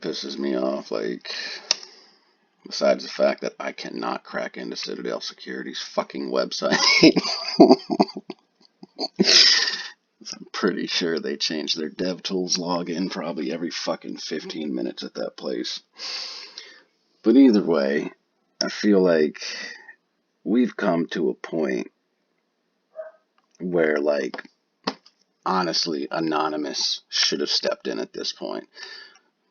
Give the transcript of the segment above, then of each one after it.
pisses me off, like, besides the fact that I cannot crack into Citadel Security's fucking website. I'm pretty sure they change their DevTools login probably every fucking 15 minutes at that place. But either way, I feel like we've come to a point where, like, honestly, Anonymous should have stepped in at this point.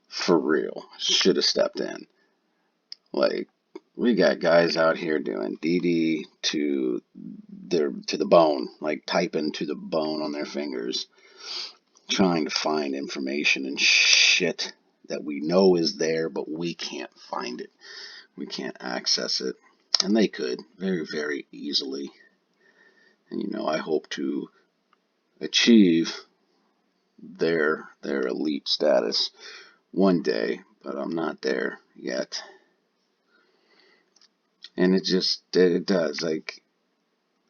For real, should have stepped in. Like, we got guys out here doing DD to the bone, like typing to the bone on their fingers, trying to find information and shit that we know is there, but we can't find it. We can't access it. And they could very, very easily. And I hope to achieve their elite status one day, but I'm not there yet. And it does, like,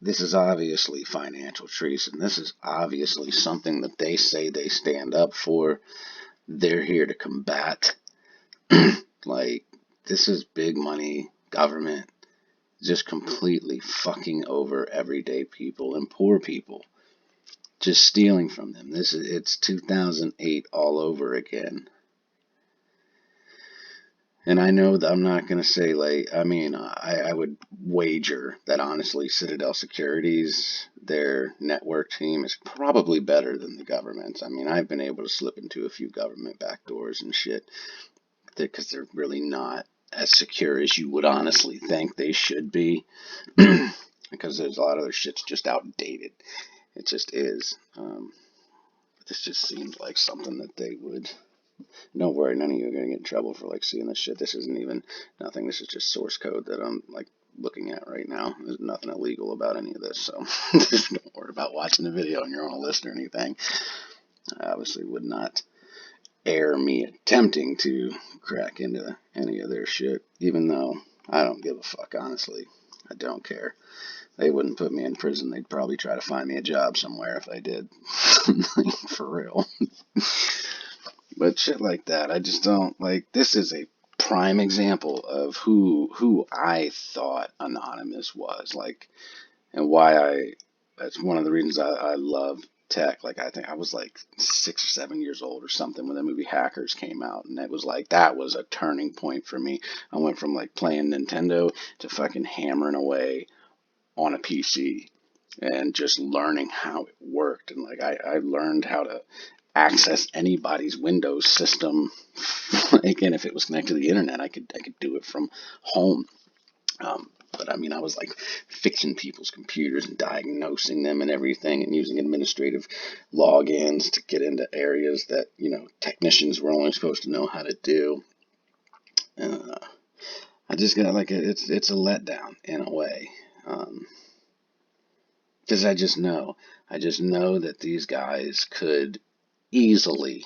this is obviously financial treason. This is obviously something that they say they stand up for. They're here to combat. Like, this is big money government just completely fucking over everyday people and poor people. Just stealing from them. It's 2008 all over again. And I know that I'm not going to say, like, I would wager that honestly Citadel Securities, their network team, is probably better than the government's. I mean, I've been able to slip into a few government backdoors and shit because they're really not as secure as you would honestly think they should be. Because there's a lot of their shit's just outdated. It just is. This just seems like something that they would... Don't worry, none of you are going to get in trouble for, like, seeing this shit. This isn't even nothing. This is just source code that I'm, like, looking at right now. There's nothing illegal about any of this, so just don't worry about watching the video on your own list or anything. I obviously would not air me attempting to crack into any of their shit, even though I don't give a fuck, honestly. I don't care. They wouldn't put me in prison. They'd probably try to find me a job somewhere if they did. For real. But shit like that, I just don't, like, this is a prime example of who I thought Anonymous was, like, and why that's one of the reasons I love tech. Like, I think I was like 6 or 7 years old or something when the movie Hackers came out, and it was like, that was a turning point for me. I went from, like, playing Nintendo to fucking hammering away on a PC and just learning how it worked. And, like, I learned how to access anybody's Windows system. Again, if it was connected to the internet, I could do it from home. But I mean, I was like fixing people's computers and diagnosing them and everything, and using administrative logins to get into areas that technicians were only supposed to know how to do. I just got, like, it's a letdown in a way, because I just know that these guys could easily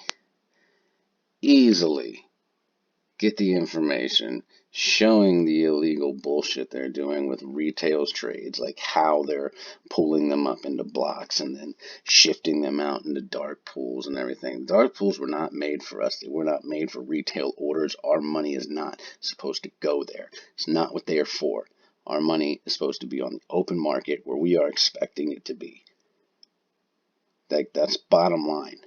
get the information showing the illegal bullshit they're doing with retail trades, like how they're pulling them up into blocks and then shifting them out into dark pools and everything. Dark pools were not made for us. They were not made for retail orders. Our money is not supposed to go there. It's not what they are for. Our money is supposed to be on the open market where we are expecting it to be. Like, that's bottom line.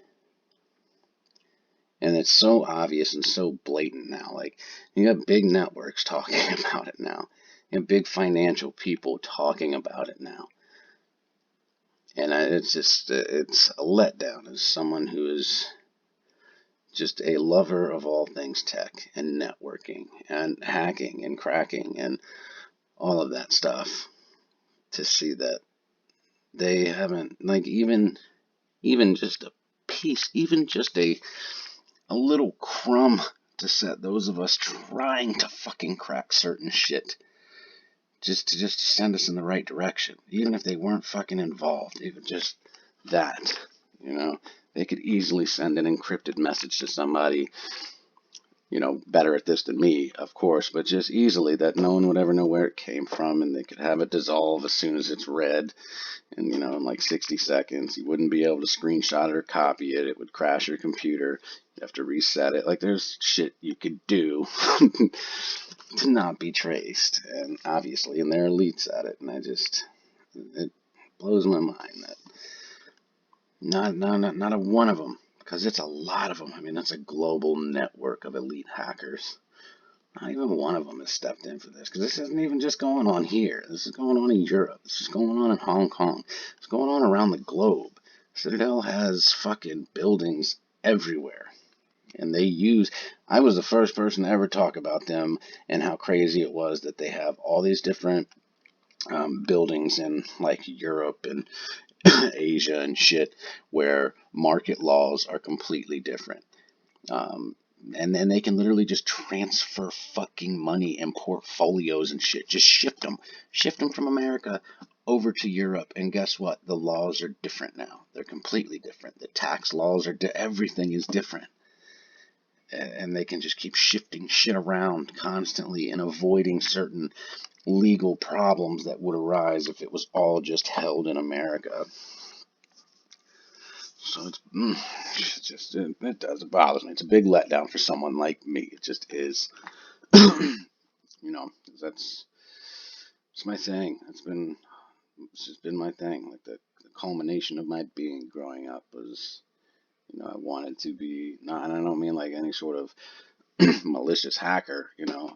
And it's so obvious and so blatant now. Like, you have big networks talking about it now. You have big financial people talking about it now. And it's a letdown as someone who is just a lover of all things tech and networking and hacking and cracking and all of that stuff, to see that they haven't, like, even just a piece, even just a little crumb to set those of us trying to fucking crack certain shit, just to send us in the right direction, even if they weren't fucking involved. Even just that, they could easily send an encrypted message to somebody, better at this than me, of course, but just easily that no one would ever know where it came from, and they could have it dissolve as soon as it's read, and in like 60 seconds. You wouldn't be able to screenshot it or copy it. It would crash your computer. You have to reset it. Like, there's shit you could do to not be traced, and obviously, and they're elites at it, and it blows my mind that not a one of them, because it's a lot of them. I mean, that's a global network of elite hackers. Not even one of them has stepped in for this, because this isn't even just going on here. This is going on in Europe. This is going on in Hong Kong. It's going on around the globe. Citadel has fucking buildings everywhere. And I was the first person to ever talk about them and how crazy it was that they have all these different buildings in like Europe and Asia and shit, where market laws are completely different. And then they can literally just transfer fucking money and portfolios and shit. Just shift them from America over to Europe. And guess what? The laws are different now. They're completely different. The tax laws are, everything is different. And they can just keep shifting shit around constantly and avoiding certain legal problems that would arise if it was all just held in America. So it does. It bothers me. It's a big letdown for someone like me. It just is. That's it's my thing. It's just been my thing. Like the culmination of my being growing up was, I wanted to be, not, and I don't mean like any sort of malicious hacker.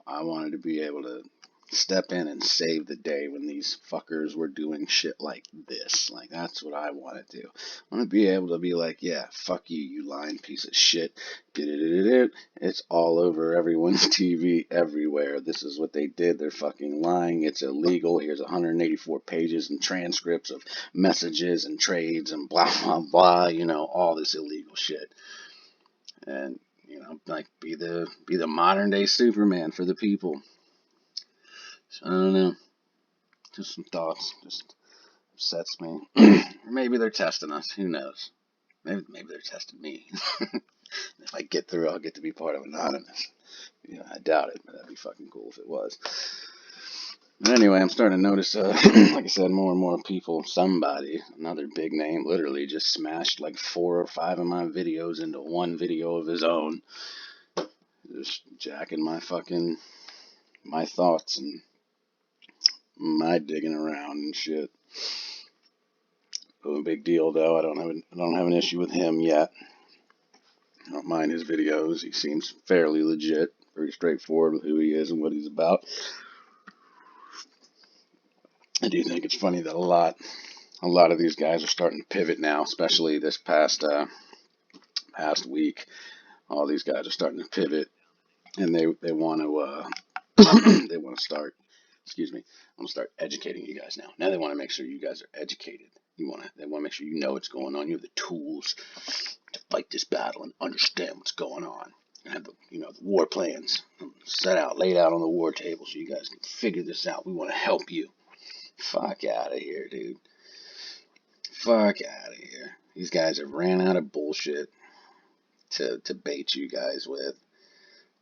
I wanted to be able to step in and save the day when these fuckers were doing shit like this. Like, that's what I want to do. I want to be able to be like, yeah, fuck you, you lying piece of shit. It's all over everyone's TV everywhere. This is what they did. They're fucking lying. It's illegal. Here's 184 pages and transcripts of messages and trades and blah, blah, blah, all this illegal shit. And, like, be the modern day Superman for the people. So, I don't know. Just some thoughts. Just upsets me. Or maybe they're testing us. Who knows? Maybe they're testing me. If I get through, I'll get to be part of Anonymous. I doubt it, but that'd be fucking cool if it was. But anyway, I'm starting to notice, like I said, more and more people, another big name, literally just smashed like 4 or 5 of my videos into one video of his own. Just jacking my thoughts and my digging around and shit. No big deal though. I don't have an issue with him yet. I don't mind his videos. He seems fairly legit, very straightforward with who he is and what he's about. I do think it's funny that a lot of these guys are starting to pivot now, especially this past week. All these guys are starting to pivot, and they want to they want to start. Excuse me. I want to start educating you guys now. Now they want to make sure you guys are educated. They want to make sure you know what's going on. You have the tools to fight this battle and understand what's going on. And have the war plans laid out on the war table so you guys can figure this out. We want to help you. Fuck out of here, dude. Fuck out of here. These guys have ran out of bullshit to bait you guys with.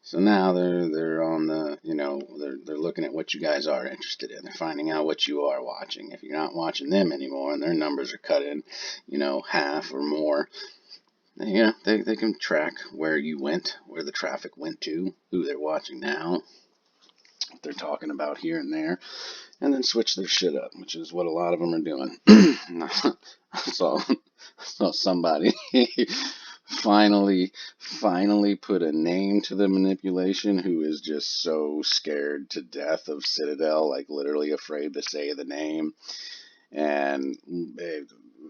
So now they're on the, they're looking at what you guys are interested in. They're finding out what you are watching. If you're not watching them anymore and their numbers are cut in, half or more, they can track where you went, where the traffic went to, who they're watching now, what they're talking about here and there, and then switch their shit up, which is what a lot of them are doing. I saw somebody finally put a name to the manipulation, who is just so scared to death of Citadel, like literally afraid to say the name, and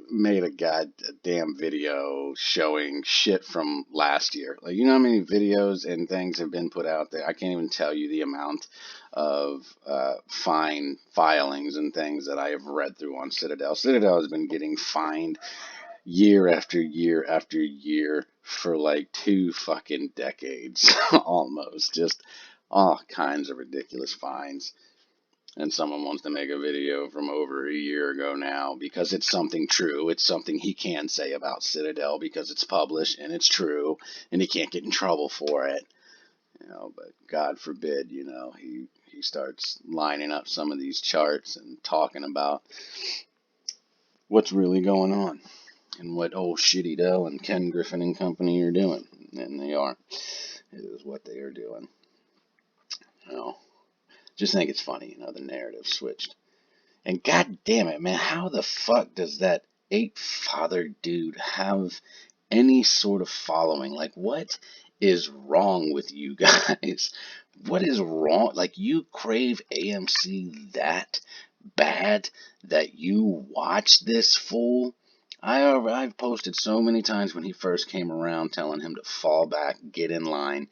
made a goddamn video showing shit from last year. Like, how many videos and things have been put out there? I can't even tell you the amount of fine filings and things that I have read through on Citadel. Citadel has been getting fined year after year after year for like 2 fucking decades almost. Just all kinds of ridiculous fines. And someone wants to make a video from over a year ago now because it's something true. It's something he can say about Citadel because it's published and it's true, and he can't get in trouble for it. But God forbid, he starts lining up some of these charts and talking about what's really going on and what old Shitty Dell and Ken Griffin and company are doing. And they aren't. It is what they are doing. Just think it's funny, the narrative switched. And god damn it, man, how the fuck does that ape father dude have any sort of following? Like, what is wrong with you guys? What is wrong? Like, you crave AMC that bad that you watch this fool? I've posted so many times when he first came around telling him to fall back, get in line.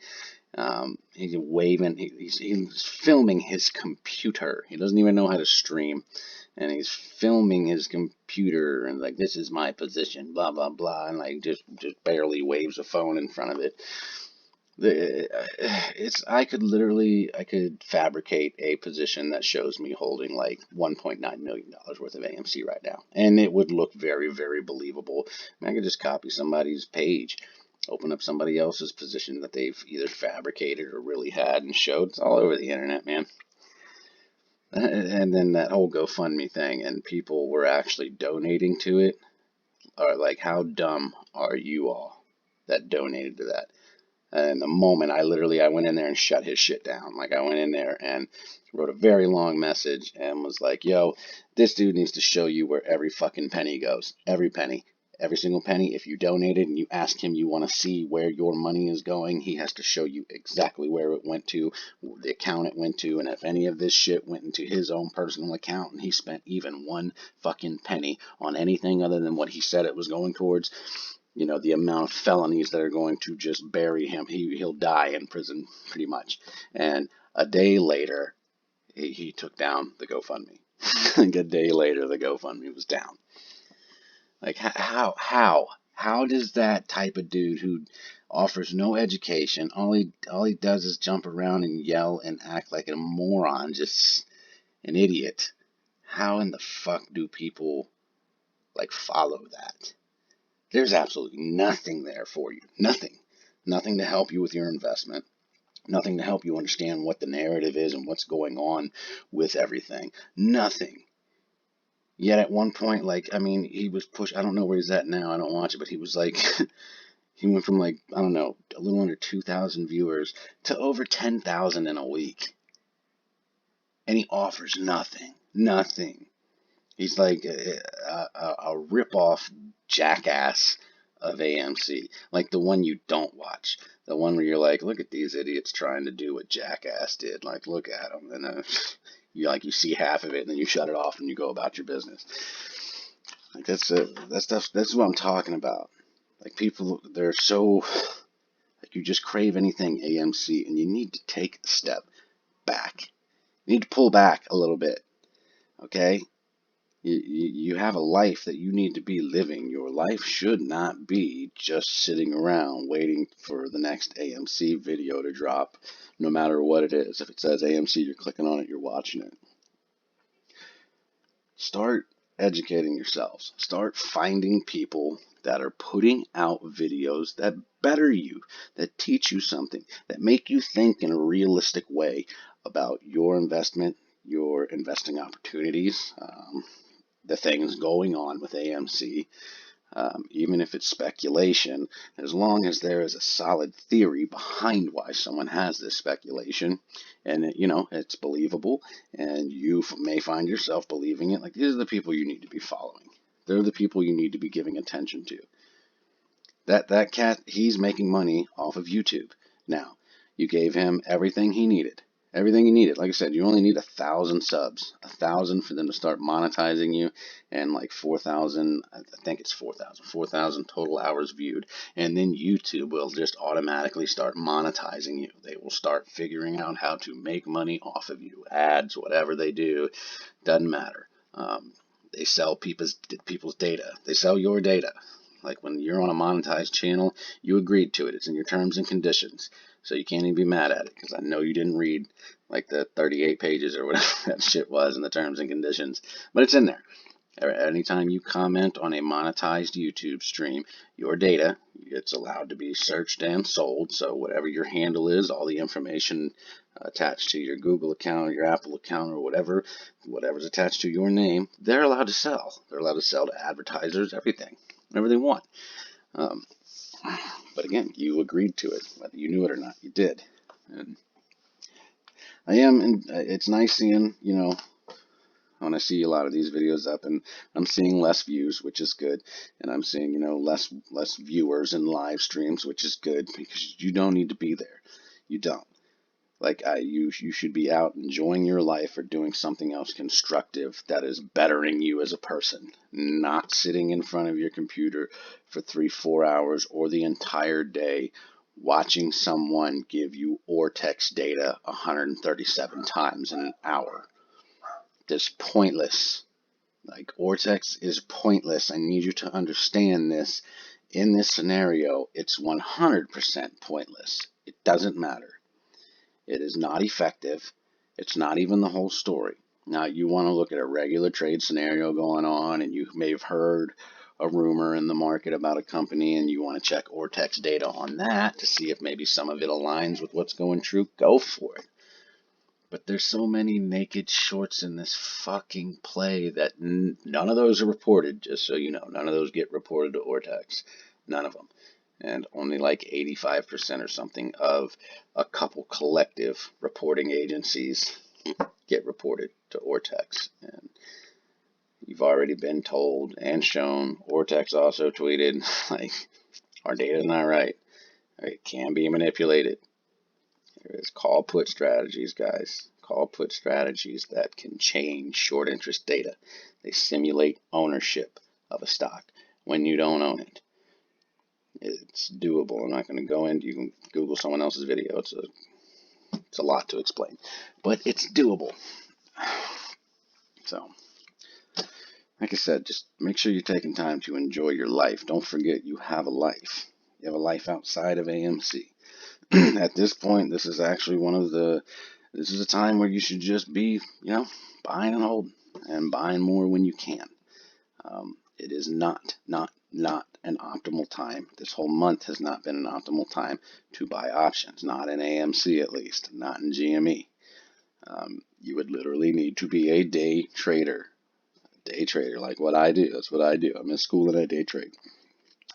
He's waving, he's filming his computer. He doesn't even know how to stream. And he's filming his computer and like, this is my position, blah, blah, blah. And like, just barely waves a phone in front of it. I could fabricate a position that shows me holding like $1.9 million worth of AMC right now. And it would look very, very believable. And I could just copy somebody's page, open up somebody else's position that they've either fabricated or really had and showed. It's all over the internet, man. And then that whole GoFundMe thing, and people were actually donating to it. Or like, how dumb are you all that donated to that? And the moment I went in there and shut his shit down. Like, I went in there and wrote a very long message and was like, yo, this dude needs to show you where every fucking penny goes. Every penny. Every single penny. If you donated and you ask him you want to see where your money is going, he has to show you exactly where it went to, the account it went to, and if any of this shit went into his own personal account and he spent even one fucking penny on anything other than what he said it was going towards, the amount of felonies that are going to just bury him. He'll die in prison, pretty much. And a day later, he took down the GoFundMe. Like a day later, the GoFundMe was down. Like, how does that type of dude who offers no education, all he does is jump around and yell and act like a moron, just an idiot? How in the fuck do people like follow that? There's absolutely nothing there for you. Nothing. Nothing to help you with your investment. Nothing to help you understand what the narrative is and what's going on with everything. Nothing. Yet at one point, he was pushed. I don't know where he's at now. I don't watch it, but he was like, he went from like, I don't know, a little under 2,000 viewers to over 10,000 in a week. And he offers nothing. Nothing. He's like a rip-off jackass of AMC, like the one you don't watch, the one where you're like, look at these idiots trying to do what Jackass did. Like, look at them, and you see half of it, and then you shut it off and you go about your business. Like that's what I'm talking about. Like people, they're so like, you just crave anything AMC, and you need to take a step back. You need to pull back a little bit, okay? You have a life that you need to be living. Your life should not be just sitting around waiting for the next AMC video to drop, no matter what it is. If it says AMC, you're clicking on it, you're watching it. Start educating yourselves. Start finding people that are putting out videos that better you, that teach you something, that make you think in a realistic way about your investment, your investing opportunities, the things going on with AMC, even if it's speculation, as long as there is a solid theory behind why someone has this speculation, and it's believable, and you may find yourself believing it. Like, these are the people you need to be following. They're the people you need to be giving attention to. That cat, he's making money off of YouTube. Now, you gave him everything he needed. Everything you needed. Like I said, you only need 1,000 subs. 1,000 for them to start monetizing you, and like 4,000, I think it's 4,000 total hours viewed. And then YouTube will just automatically start monetizing you. They will start figuring out how to make money off of you. Ads, whatever they do, doesn't matter. They sell people's data. They sell your data. Like, when you're on a monetized channel, you agreed to it. It's in your terms and conditions. So you can't even be mad at it, because I know you didn't read like the 38 pages or whatever that shit was in the terms and conditions. But it's in there. Anytime you comment on a monetized YouTube stream, your data, it's allowed to be searched and sold. So whatever your handle is, all the information attached to your Google account or your Apple account or whatever's attached to your name, they're allowed to sell. They're allowed to sell to advertisers, everything, whatever they want. But again, you agreed to it, whether you knew it or not. You did. And it's nice seeing, when I see a lot of these videos up, and I'm seeing less views, which is good, and I'm seeing less viewers in live streams, which is good, because you don't need to be there. You don't. You should be out enjoying your life or doing something else constructive that is bettering you as a person, not sitting in front of your computer for 3-4 hours or the entire day watching someone give you Ortex data 137 times in an hour. That's pointless. Ortex is pointless. I need you to understand this. In this scenario, it's 100% pointless. It doesn't matter. It is not effective. It's not even the whole story. Now, you want to look at a regular trade scenario going on, and you may have heard a rumor in the market about a company, and you want to check Ortex data on that to see if maybe some of it aligns with what's going true. Go for it. But there's so many naked shorts in this fucking play that none of those are reported, just so you know. None of those get reported to Ortex. None of them. And only like 85% or something of a couple collective reporting agencies get reported to Ortex. And you've already been told and shown. Ortex also tweeted, our data's not right. It can be manipulated. There is call put strategies, guys. Call put strategies that can change short interest data. They simulate ownership of a stock when you don't own it. It's doable. I'm not going to go into. You can Google someone else's video. It's a lot to explain, but it's doable. So, like I said, just make sure you're taking time to enjoy your life. Don't forget you have a life. You have a life outside of AMC. At this point, this is actually this is a time where you should just be, buying and holding, and buying more when you can. It is not an optimal time. This whole month has not been an optimal time to buy options. Not in AMC, at least. Not in GME. You would literally need to be a day trader. Day trader, like what I do. That's what I do. I'm in school and I day trade.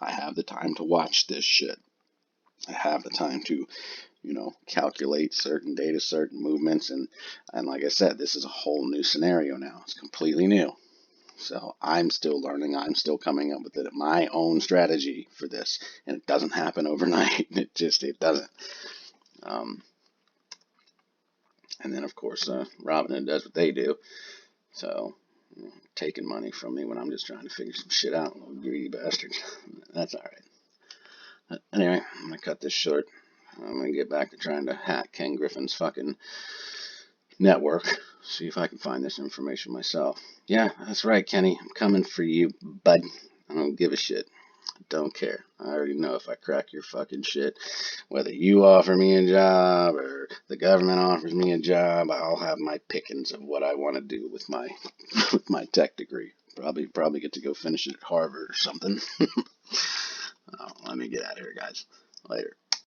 I have the time to watch this shit. I have the time to calculate certain data, certain movements, and like I said, this is a whole new scenario now. It's completely new. So I'm still learning. I'm still coming up with my own strategy for this, and it doesn't happen overnight. It doesn't. And then of course, Robinhood does what they do. So taking money from me when I'm just trying to figure some shit out, little greedy bastards. That's all right. Anyway, I'm gonna cut this short. I'm gonna get back to trying to hack Ken Griffin's fucking network. See if I can find this information myself. Yeah, that's right, Kenny. I'm coming for you, bud. I don't give a shit. I don't care. I already know if I crack your fucking shit, whether you offer me a job or the government offers me a job, I'll have my pickings of what I want to do with my with my tech degree. Probably get to go finish it at Harvard or something. Let me get out of here, guys. Later.